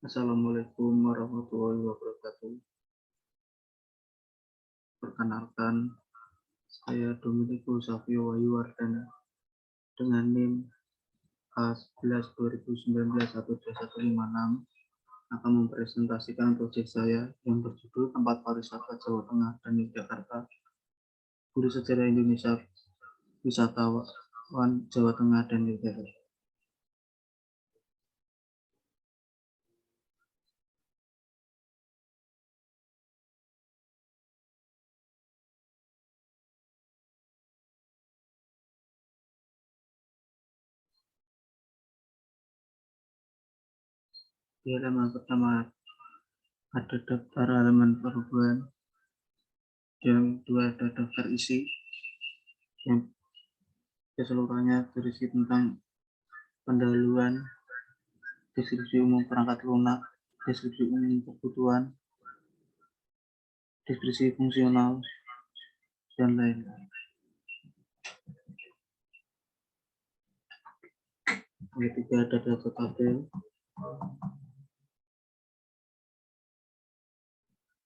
Assalamualaikum warahmatullahi wabarakatuh. Perkenalkan, saya Dominikus Savio Wahyuwardana dengan NIM A11-2019-12156 akan mempresentasikan proyek saya yang berjudul Tempat Pariwisata Jawa Tengah dan Yogyakarta, Guru Sejarah Indonesia, Wisatawan Jawa Tengah dan Yogyakarta. Di halaman pertama ada daftar halaman perubahan, yang kedua ada daftar isi, yang keseluruhannya berisi tentang pendahuluan, deskripsi umum perangkat lunak, deskripsi umum kebutuhan, deskripsi fungsional, dan lain-lain. Yang ketiga ada data tabel,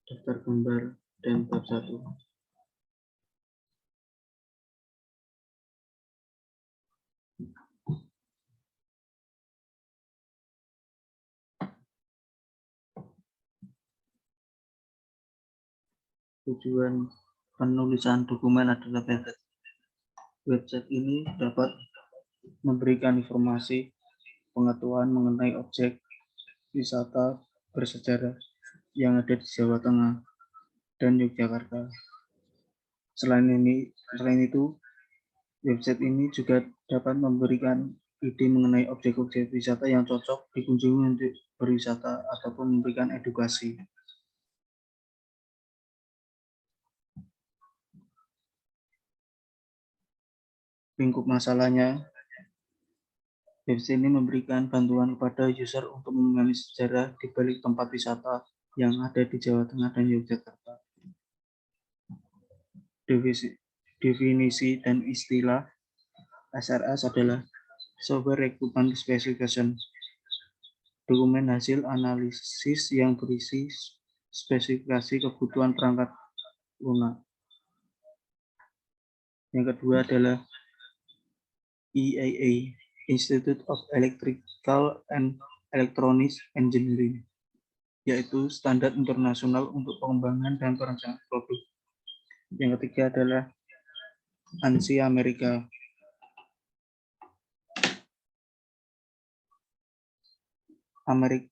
daftar gambar, dan bab 1. Tujuan penulisan dokumen adalah website ini dapat memberikan informasi pengetahuan mengenai objek wisata bersejarah yang ada di Jawa Tengah dan Yogyakarta. Selain itu, website ini juga dapat memberikan ide mengenai objek-objek wisata yang cocok dikunjungi untuk berwisata ataupun memberikan edukasi. Lingkup masalahnya, website ini memberikan bantuan kepada user untuk mengenali sejarah di balik tempat wisata yang ada di Jawa Tengah dan Yogyakarta. Definisi dan istilah. SRS adalah Software Requirement Specification, dokumen hasil analisis yang berisi spesifikasi kebutuhan perangkat lunak. Yang kedua adalah IAA, Institute of Electrical and Electronics Engineering, yaitu standar internasional untuk pengembangan dan perencanaan produk. Yang ketiga adalah ANSI Amerika,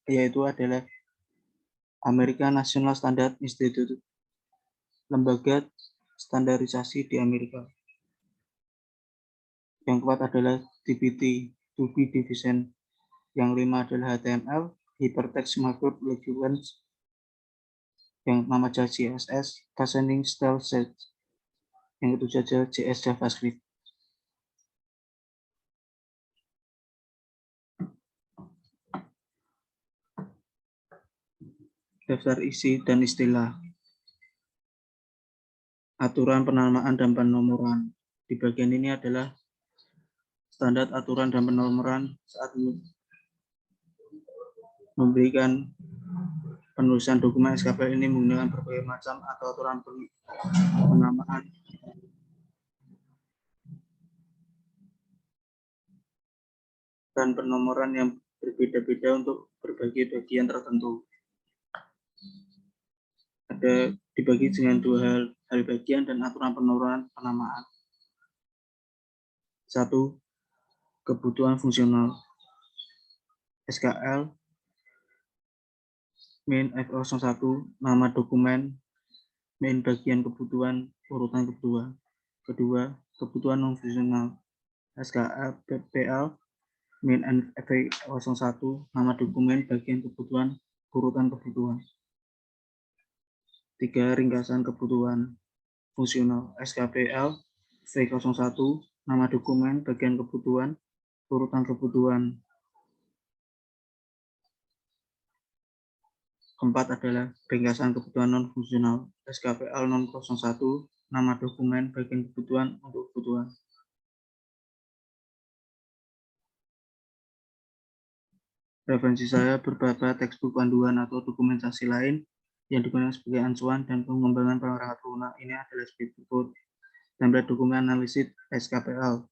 yaitu adalah American National Standard Institute, lembaga standarisasi di Amerika. Yang keempat adalah DBT, To Be Division. Yang lima adalah HTML, Hypertext Markup Language. Yang nama CSS, Casing Style Set. Yang ketujuh adalah JS JavaScript. Daftar isi dan istilah. Aturan penamaan dan penomoran. Di bagian ini adalah standar aturan dan penomoran saat memberikan penulisan dokumen SKPL ini menggunakan berbagai macam atau aturan penamaan dan penomoran yang berbeda-beda untuk berbagai bagian tertentu. Ada dibagi dengan dua hal bagian dan aturan penamaan. 1. Kebutuhan fungsional. SKL main F01, nama dokumen, main bagian kebutuhan, urutan kebutuhan. Kedua, kebutuhan non fungsional. SKL PL main F01, nama dokumen, bagian kebutuhan, urutan kebutuhan. 3. Ringkasan kebutuhan fungsional. SKPL V01, nama dokumen, bagian kebutuhan, urutan kebutuhan. Keempat adalah ringkasan kebutuhan non-fungsional SKPL 001, nama dokumen bagian kebutuhan untuk kebutuhan. Referensi saya beberapa textbook panduan atau dokumentasi lain yang digunakan sebagai acuan dan pengembangan perangkat lunak. Ini adalah sebagai berikut: template dokumen analisis SKPL,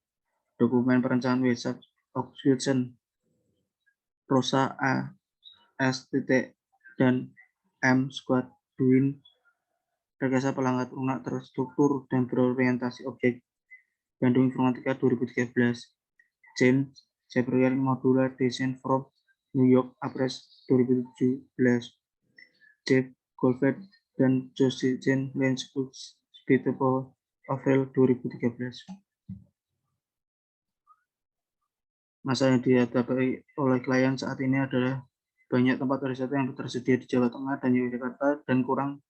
dokumen perencanaan website execution, prosa A, S dan M squad doing, rekayasa perangkat lunak terstruktur dan berorientasi objek, Bandung Informatika 2013, James Gabriel Modular Design from New York Apres 2017, Jeff Goldberg dan Josie Jane Lens Speedable April 2013. Masalah yang dihadapi oleh klien saat ini adalah banyak tempat wisata yang tersedia di Jawa Tengah dan Yogyakarta dan kurang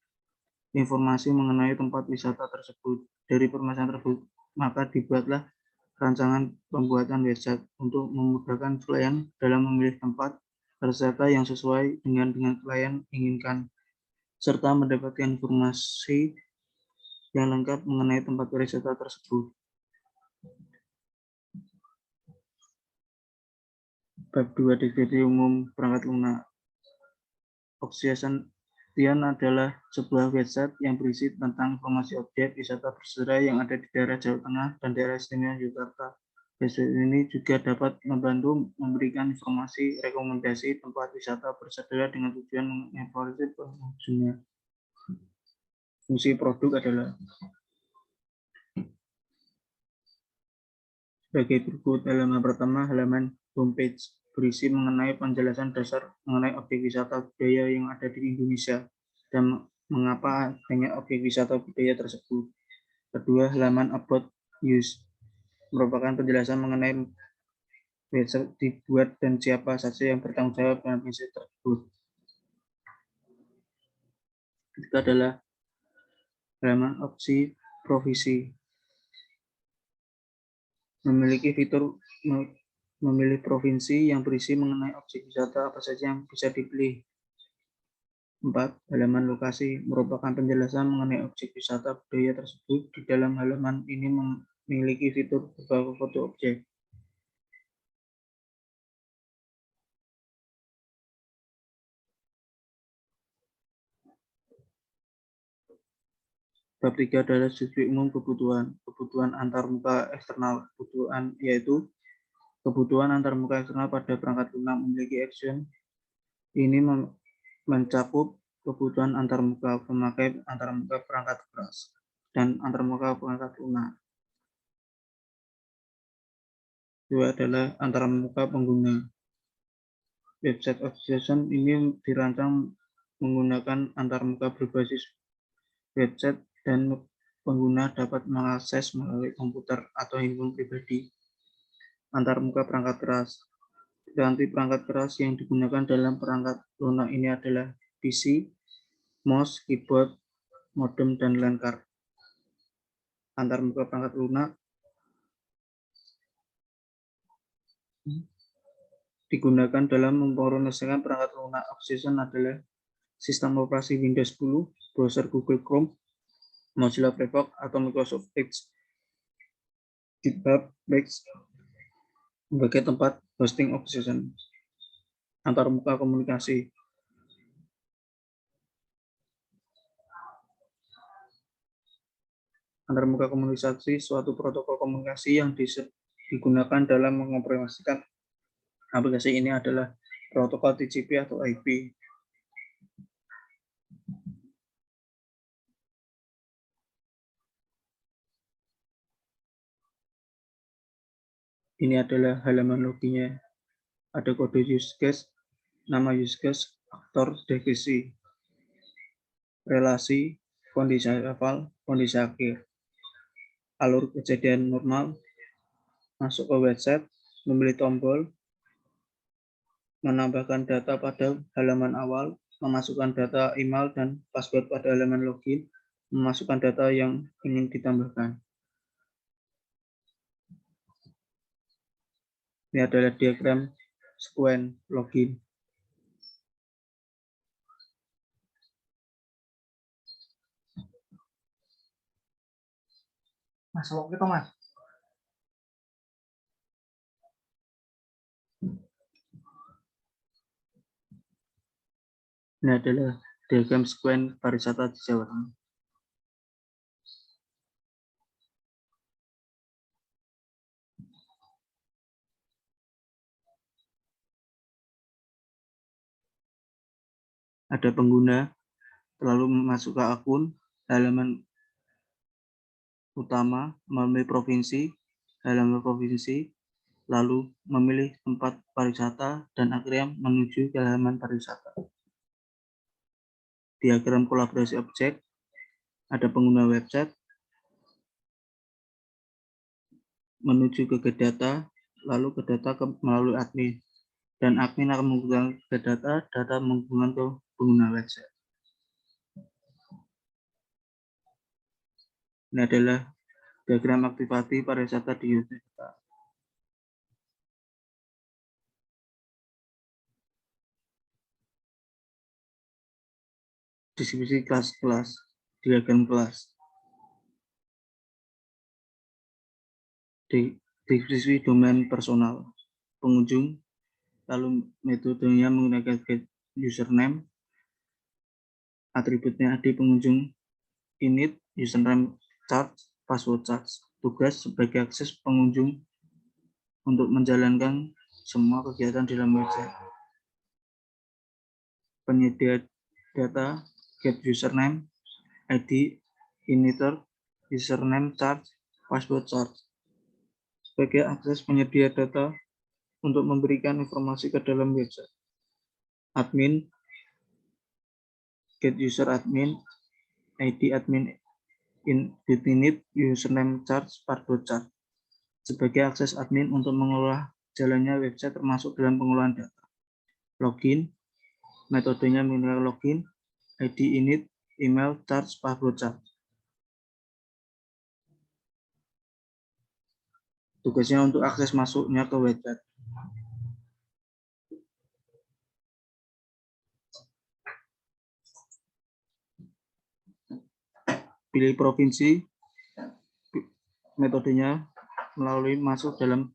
informasi mengenai tempat wisata tersebut. Dari permasalahan tersebut, maka dibuatlah rancangan pembuatan website untuk memudahkan klien dalam memilih tempat wisata yang sesuai dengan klien inginkan, serta mendapatkan informasi yang lengkap mengenai tempat wisata tersebut. Bab 2 deskripsi umum perangkat lunak. Obsession adalah sebuah website yang berisi tentang informasi objek wisata bersejarah yang ada di daerah Jawa Tengah dan daerah istimewa Yogyakarta. Website ini juga dapat membantu memberikan informasi rekomendasi tempat wisata bersejarah dengan tujuan mengevaluasi pengunjungnya. Fungsi produk adalah sebagai berikut: halaman pertama, halaman homepage, berisi mengenai penjelasan dasar mengenai objek wisata budaya yang ada di Indonesia dan mengapa banyak objek wisata budaya tersebut. Kedua, halaman about use, merupakan penjelasan mengenai website dibuat dan siapa saja yang bertanggung jawab dengan website tersebut. Ketiga adalah halaman opsi provisi, memiliki fitur memilih provinsi yang berisi mengenai objek wisata apa saja yang bisa dipilih. 4. Halaman lokasi, merupakan penjelasan mengenai objek wisata budaya tersebut. Di dalam halaman ini memiliki fitur beberapa foto objek. Bab 3 adalah deskripsi umum kebutuhan antarmuka eksternal. Kebutuhan yaitu kebutuhan antarmuka eksternal pada perangkat lunak memiliki action. Ini mencakup kebutuhan antarmuka pemakai, antarmuka perangkat keras, dan antarmuka perangkat lunak. Dua adalah antarmuka pengguna. Website obsession ini dirancang menggunakan antarmuka berbasis website dan pengguna dapat mengakses melalui komputer atau handphone pribadi. Antarmuka perangkat keras. Ganti perangkat keras yang digunakan dalam perangkat lunak ini adalah PC, mouse, keyboard, modem, dan LAN card. Antarmuka perangkat lunak digunakan dalam mempromosikan perangkat lunak obsession adalah sistem operasi Windows 10, browser Google Chrome, Mozilla Firefox, atau Microsoft Edge. GitHub Max sebagai tempat hosting obsession. Antarmuka komunikasi. Antarmuka komunikasi suatu protokol komunikasi yang digunakan dalam mengoperasikan aplikasi. Ini adalah protokol TCP atau IP. Ini adalah halaman loginya. Ada kode use case, nama use case, aktor deskripsi, relasi, kondisi awal, kondisi akhir, alur kejadian normal, masuk ke website, memilih tombol, menambahkan data pada halaman awal, memasukkan data email dan password pada halaman login, memasukkan data yang ingin ditambahkan. Ini adalah diagram sequence login. Mas, kalau kita Mas. Ini adalah diagram sekuen pariwisata di Jawa Tengah. Ada pengguna lalu masuk ke akun halaman utama, memilih provinsi, halaman provinsi, lalu memilih tempat pariwisata dan akhirnya menuju ke halaman pariwisata. Diagram kolaborasi objek, ada pengguna website, menuju ke get data, lalu ke data melalui admin, dan admin akan menghubungkan ke data menghubungkan ke pengguna website. Ini adalah diagram aktivasi pariwisata di Yogyakarta. Distribusi kelas-kelas, diagram kelas. Distribusi domain personal, pengunjung, lalu metodenya menggunakan get username, atributnya ID pengunjung, init, username charge, password charge. Tugas sebagai akses pengunjung untuk menjalankan semua kegiatan di dalam website. Penyedia data, get username, ID, initer, username charge, password charge. Sebagai akses penyedia data untuk memberikan informasi ke dalam website. Admin, get user admin, ID admin, init, username charge, password charge. Sebagai akses admin untuk mengelola jalannya website termasuk dalam pengelolaan data. Login, metodenya menggunakan login, ID init, email, charge, password charge. Tugasnya untuk akses masuknya ke website. Pilih provinsi, metodenya melalui masuk dalam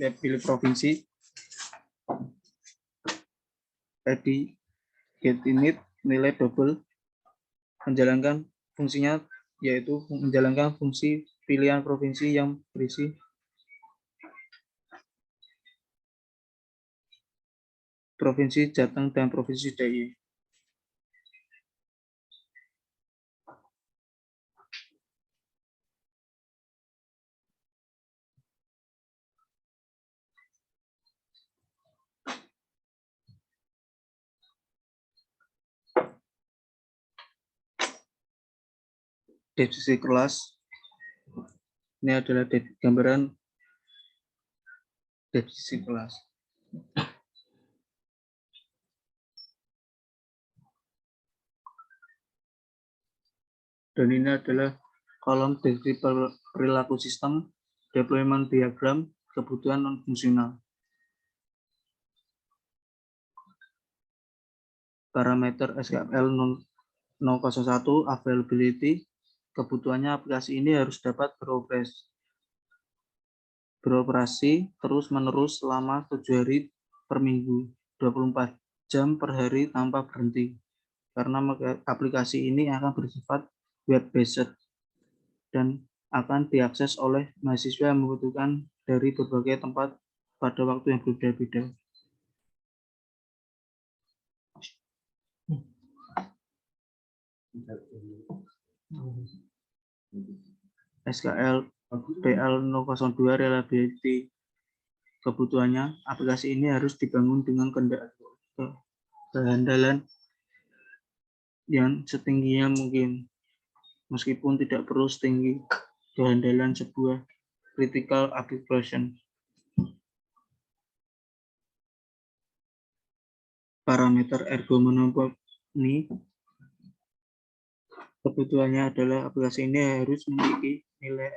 pilih provinsi, ID get init, nilai double, menjalankan fungsinya yaitu menjalankan fungsi pilihan provinsi yang berisi provinsi Jateng dan provinsi DIY. Deskripsi kelas, ini adalah gambaran deskripsi kelas. Dan ini adalah kolom deskripsi perilaku sistem, deployment diagram, kebutuhan non-fungsional. Parameter SQL 001 availability, kebutuhannya aplikasi ini harus dapat beroperasi terus-menerus selama 7 hari per minggu, 24 jam per hari tanpa berhenti. Karena aplikasi ini akan bersifat web-based dan akan diakses oleh mahasiswa yang membutuhkan dari berbagai tempat pada waktu yang berbeda-beda. SQL PL 002 reliability, kebutuhannya aplikasi ini harus dibangun dengan kehandalan yang setingginya mungkin, meskipun tidak perlu setinggi kehandalan sebuah critical application. Parameter ergonomi, kebutuhannya adalah aplikasi ini harus memiliki nilai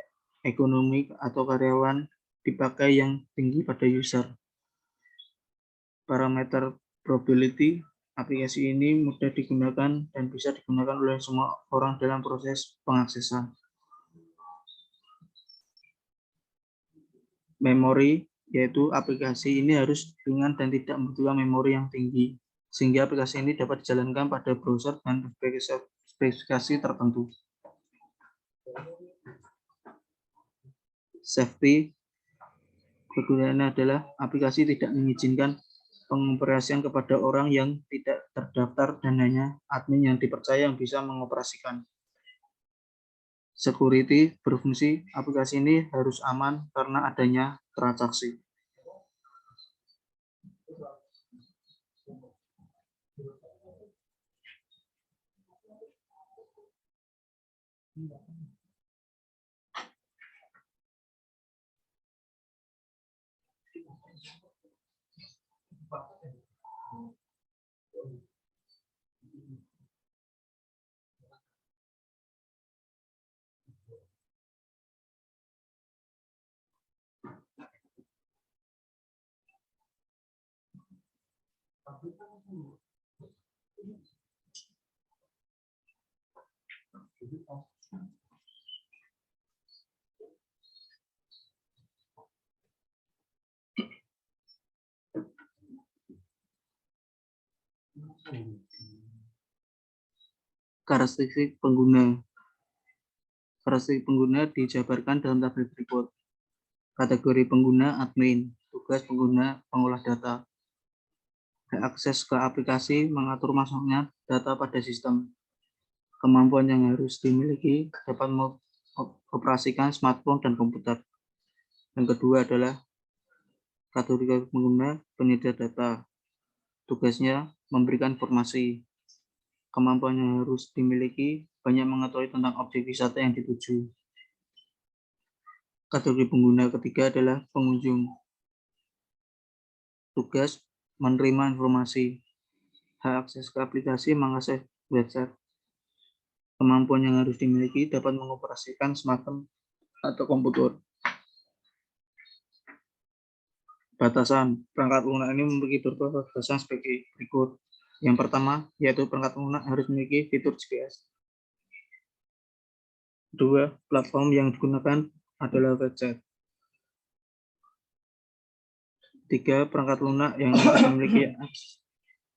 ekonomi atau karyawan dipakai yang tinggi pada user. Parameter probability, aplikasi ini mudah digunakan dan bisa digunakan oleh semua orang dalam proses pengaksesan. memori, yaitu aplikasi ini harus ringan dan tidak membutuhkan memori yang tinggi, sehingga aplikasi ini dapat dijalankan pada browser dan spesifikasi tertentu. Safety, kegunaannya adalah aplikasi tidak mengizinkan pengoperasian kepada orang yang tidak terdaftar dan hanya admin yang dipercaya yang bisa mengoperasikan. Security, berfungsi, aplikasi ini harus aman karena adanya transaksi. Karakteristik pengguna. Karakteristik pengguna dijabarkan dalam tabel berikut. Kategori pengguna admin, tugas pengguna pengolah data. Akses ke aplikasi mengatur masuknya data pada sistem. Kemampuan yang harus dimiliki dapat mengoperasikan smartphone dan komputer. Yang kedua adalah kategori pengguna penyedia data. Tugasnya memberikan informasi. Kemampuan yang harus dimiliki banyak mengetahui tentang objek wisata yang dituju. Kategori pengguna ketiga adalah pengunjung. Tugas menerima informasi. Hak akses ke aplikasi mengakses website. Kemampuan yang harus dimiliki dapat mengoperasikan smartphone atau komputer. Batasan perangkat lunak ini memiliki beberapa batasan sebagai berikut. Yang pertama, yaitu perangkat lunak harus memiliki fitur GPS. Kedua, platform yang digunakan adalah website. 3, perangkat lunak yang harus memiliki akses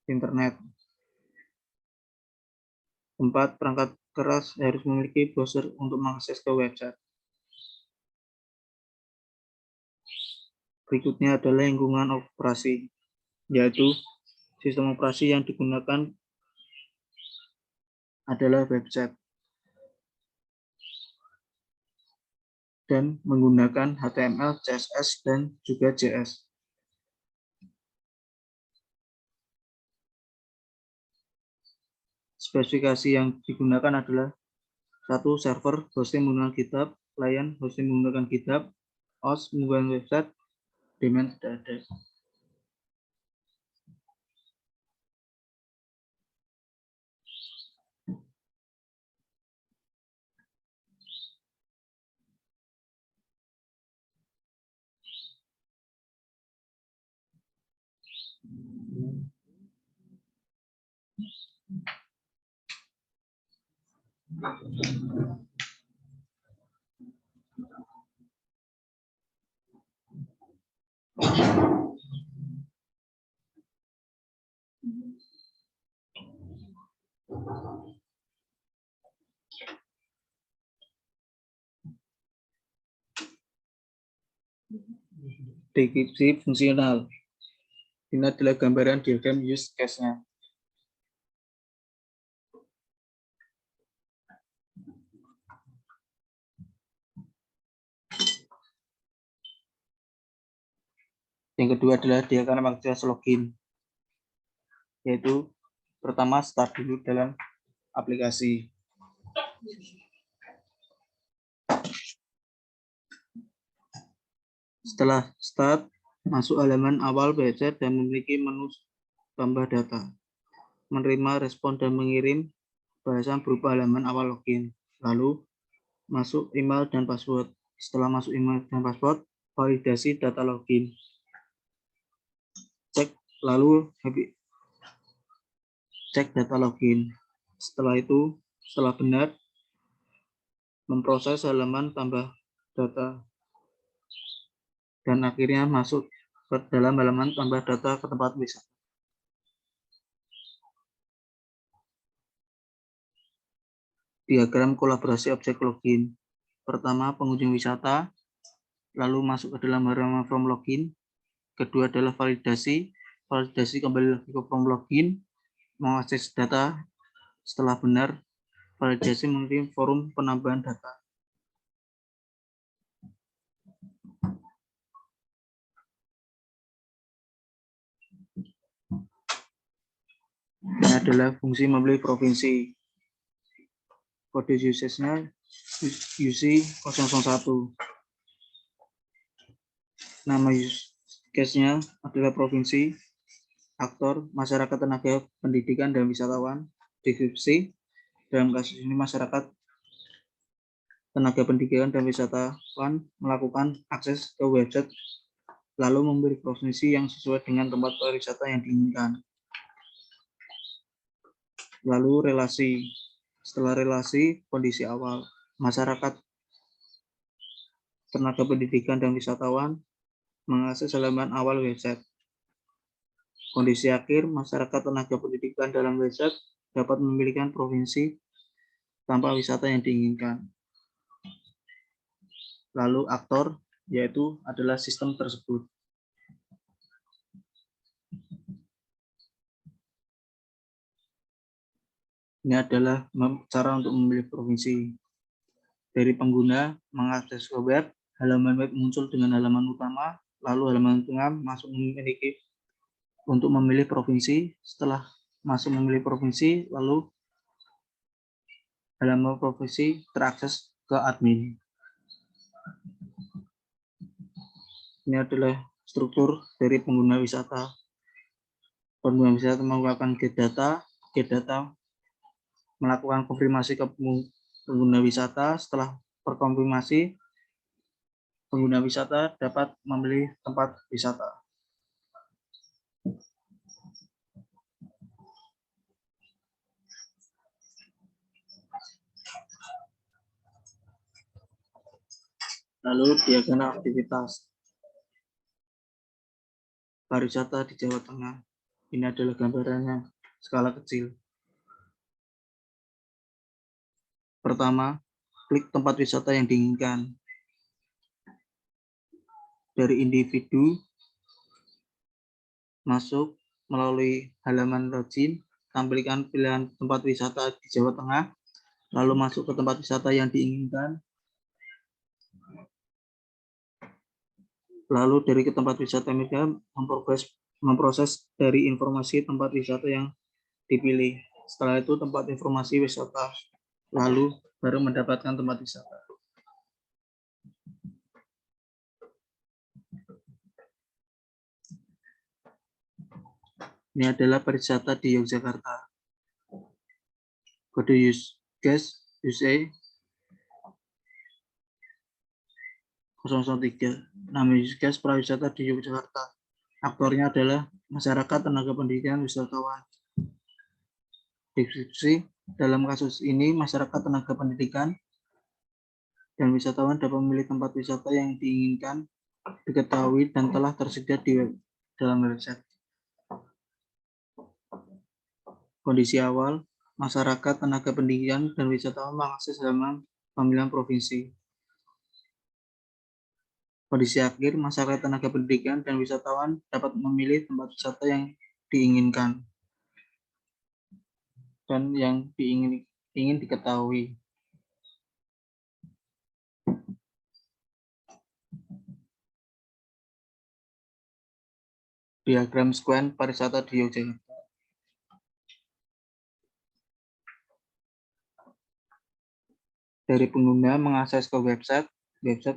internet. 4, perangkat keras harus memiliki browser untuk mengakses ke website. Berikutnya adalah lingkungan operasi, yaitu sistem operasi yang digunakan adalah website dan menggunakan HTML, CSS, dan juga JS. Spesifikasi yang digunakan adalah 1. Server hosting menggunakan GitHub, client hosting menggunakan GitHub, OS menggunakan website, daemon tidak ada. Deskripsi fungsional. Ini adalah gambaran diagram use case-nya. Yang kedua adalah diagram aktivitas login, yaitu pertama start dulu dalam aplikasi. Setelah start, masuk halaman awal website dan memiliki menu tambah data. Menerima respon dan mengirim bahasan berupa halaman awal login. Lalu masuk email dan password. Setelah masuk email dan password, validasi data login. Cek data login. Setelah itu, setelah benar, memproses halaman tambah data. dan akhirnya masuk ke dalam halaman tambah data ke tempat wisata. Diagram kolaborasi objek login. Pertama, pengunjung wisata, lalu masuk ke dalam halaman form login. Kedua adalah validasi. Validasi kembali lagi ke form login, mengakses data. Setelah benar, validasi mengirim forum penambahan data. Ini adalah fungsi memilih provinsi. Kode usage-nya UC001. Nama use case-nya adalah provinsi, aktor, masyarakat, tenaga pendidikan, dan wisatawan. Deskripsi, dalam kasus ini masyarakat, tenaga pendidikan, dan wisatawan melakukan akses ke website, lalu memberi provinsi yang sesuai dengan tempat pariwisata yang diinginkan. Lalu relasi. Setelah relasi, kondisi awal. Masyarakat, tenaga pendidikan, dan wisatawan mengakses halaman awal website. Kondisi akhir, masyarakat, tenaga pendidikan dalam website dapat memilihkan provinsi tanpa wisata yang diinginkan. Lalu aktor, yaitu adalah sistem tersebut. Ini adalah cara untuk memilih provinsi. Dari pengguna mengakses ke web, halaman web muncul dengan halaman utama, lalu halaman tengah masuk memiliki untuk memilih provinsi. Setelah masuk memilih provinsi, lalu halaman provinsi terakses ke admin. Ini adalah struktur dari pengguna wisata. Pengguna wisata melakukan get data melakukan konfirmasi ke pengguna wisata. Setelah terkonfirmasi, pengguna wisata dapat memilih tempat wisata. Lalu diagram aktivitas pariwisata di Jawa Tengah. Ini adalah gambarannya skala kecil. Pertama, klik tempat wisata yang diinginkan. Dari individu, masuk melalui halaman login, tampilkan pilihan tempat wisata di Jawa Tengah, lalu masuk ke tempat wisata yang diinginkan. Lalu dari ke tempat wisata media memproses dari informasi tempat wisata yang dipilih. Setelah itu tempat informasi wisata, lalu baru mendapatkan tempat wisata. Ini adalah pariwisata di Yogyakarta. Kode use case UC 003. Nama use case pariwisata di Yogyakarta. Aktornya adalah masyarakat, tenaga pendidikan, wisatawan. Deskripsi, dalam kasus ini masyarakat, tenaga pendidikan, dan wisatawan dapat memilih tempat wisata yang diinginkan, diketahui, dan telah tersedia di dalam website. Kondisi awal, masyarakat, tenaga pendidikan, dan wisatawan mengakses halaman pemilihan provinsi. Kondisi akhir, masyarakat, tenaga pendidikan, dan wisatawan dapat memilih tempat wisata yang diinginkan dan yang ingin diketahui. Diagram square pariwisata di Yogyakarta. Dari pengguna mengakses ke website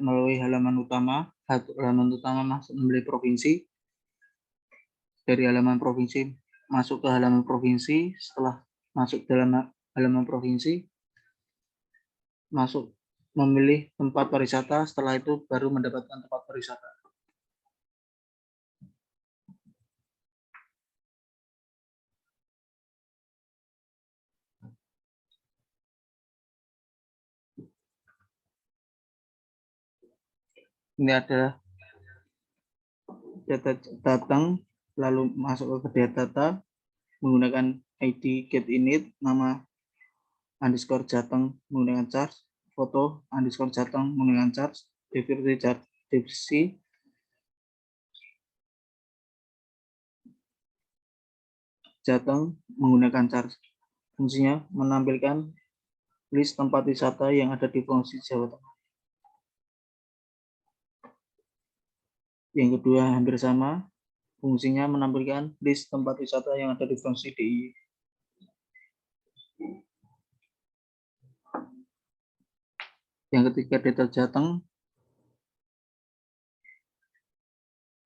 melalui halaman utama masuk memilih provinsi. Dari halaman provinsi masuk ke halaman provinsi. Setelah masuk dalam halaman provinsi, masuk memilih tempat pariwisata. Setelah itu baru mendapatkan tempat pariwisata. Ini adalah data datang, lalu masuk ke data menggunakan ID get init, nama underscore Jateng menggunakan charge, foto underscore Jateng menggunakan charge, deskripsi Jateng menggunakan charge. Fungsinya menampilkan list tempat wisata yang ada di Provinsi Jawa Tengah. Yang kedua hampir sama, fungsinya menampilkan list tempat wisata yang ada di Provinsi DIY. Yang ketiga data Jateng,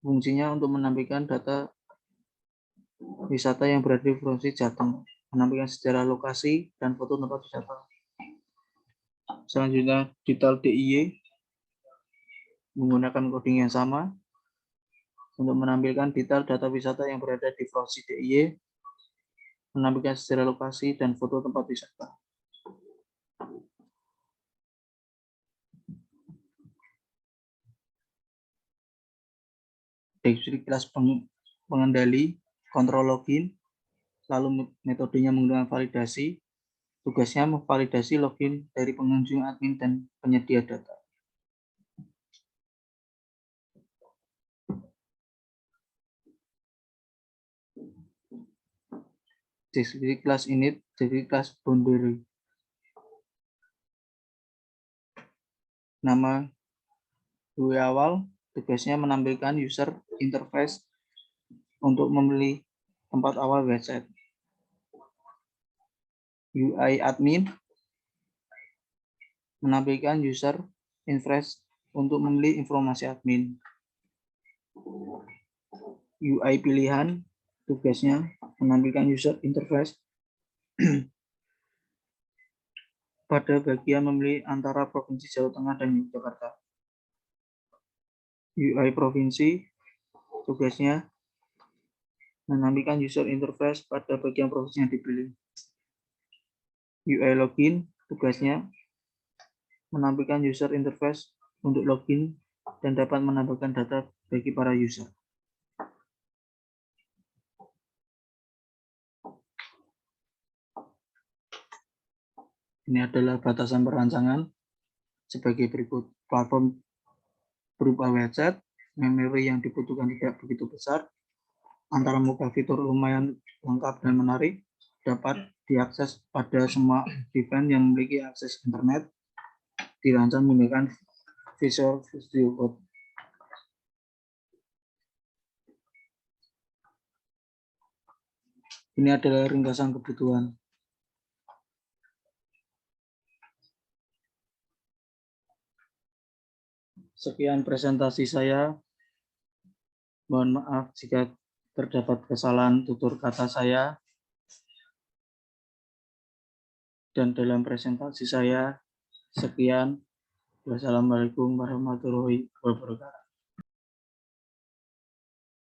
fungsinya untuk menampilkan data wisata yang berada di Provinsi Jateng, menampilkan sejarah lokasi dan foto tempat wisata. Selanjutnya detail DIY menggunakan coding yang sama untuk menampilkan detail data wisata yang berada di Provinsi DIY, menampilkan sejarah lokasi dan foto tempat wisata. Deskripsi kelas pengendali, kontrol login, lalu metodenya menggunakan validasi. Tugasnya memvalidasi login dari pengunjung, admin, dan penyedia data. Deskripsi kelas init, deskripsi kelas boundary. Nama UI awal, tugasnya menampilkan user interface untuk memilih tempat awal website. UI admin menampilkan user interface untuk memilih informasi admin. UI pilihan, tugasnya menampilkan user interface pada bagian memilih antara Provinsi Jawa Tengah dan Yogyakarta. UI provinsi, tugasnya menampilkan user interface pada bagian provinsi yang dipilih. UI login, tugasnya menampilkan user interface untuk login dan dapat menambahkan data bagi para user. Ini adalah batasan perancangan sebagai berikut. Platform berupa website, memori yang dibutuhkan tidak begitu besar, antara muka fitur lumayan lengkap dan menarik, dapat diakses pada semua event yang memiliki akses internet, dirancang menggunakan Visual Studio Code. Ini adalah ringkasan kebutuhan. Sekian presentasi saya. Mohon maaf jika terdapat kesalahan tutur kata saya. Dan dalam presentasi saya, sekian. Wassalamualaikum warahmatullahi wabarakatuh.